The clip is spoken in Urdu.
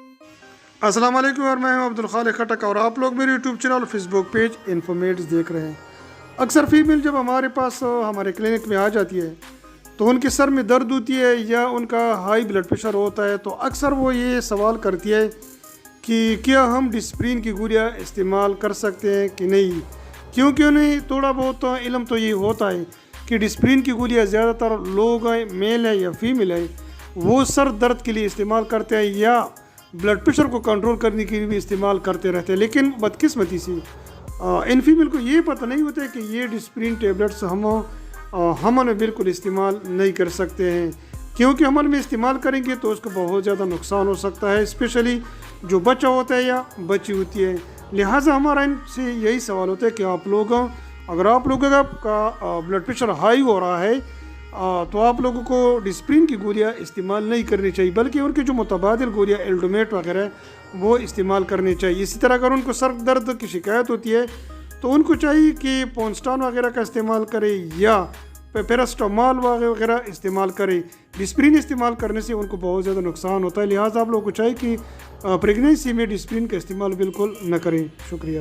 السلام علیکم، اور میں ہوں عبدالخالق خٹک، اور آپ لوگ میرے یوٹیوب چینل اور فیس بک پیج انفارمیٹس دیکھ رہے ہیں۔ اکثر فیمیل جب ہمارے پاس ہمارے کلینک میں آ جاتی ہے تو ان کے سر میں درد ہوتی ہے یا ان کا ہائی بلڈ پریشر ہوتا ہے، تو اکثر وہ یہ سوال کرتی ہے کہ کیا ہم ڈسپرین کی گولیاں استعمال کر سکتے ہیں کہ نہیں، کیونکہ انہیں تھوڑا بہت علم تو یہ ہوتا ہے کہ ڈسپرین کی گولیاں زیادہ تر لوگ ہیں، میل ہیں یا فیمیل ہیں، وہ سر درد کے لیے استعمال کرتے ہیں یا بلڈ پریشر کو کنٹرول کرنے کے لیے بھی استعمال کرتے رہتے ہیں۔ لیکن بدقسمتی سے ان فیمیل کو یہ پتہ نہیں ہوتا ہے کہ یہ ڈسپرین ٹیبلٹس حمل میں بالکل استعمال نہیں کر سکتے ہیں، کیونکہ حمل میں استعمال کریں گے تو اس کو بہت زیادہ نقصان ہو سکتا ہے، اسپیشلی جو بچہ ہوتا ہے یا بچی ہوتی ہے۔ لہٰذا ہمارا ان سے یہی سوال ہوتا ہے کہ اگر آپ لوگوں کا بلڈ پریشر ہائی ہو رہا ہے تو آپ لوگوں کو ڈسپرین کی گولیاں استعمال نہیں کرنی چاہیے، بلکہ ان کی جو متبادل گولیاں ایلڈومیٹ وغیرہ وہ استعمال کرنی چاہیے۔ اسی طرح اگر ان کو سر درد کی شکایت ہوتی ہے تو ان کو چاہیے کہ پونسٹان وغیرہ کا استعمال کرے یا پیراسٹامال وغیرہ استعمال کرے۔ ڈسپرین استعمال کرنے سے ان کو بہت زیادہ نقصان ہوتا ہے، لہٰذا آپ لوگوں کو چاہیے کہ پریگنینسی میں ڈسپرین کا استعمال بالکل نہ کریں۔ شکریہ۔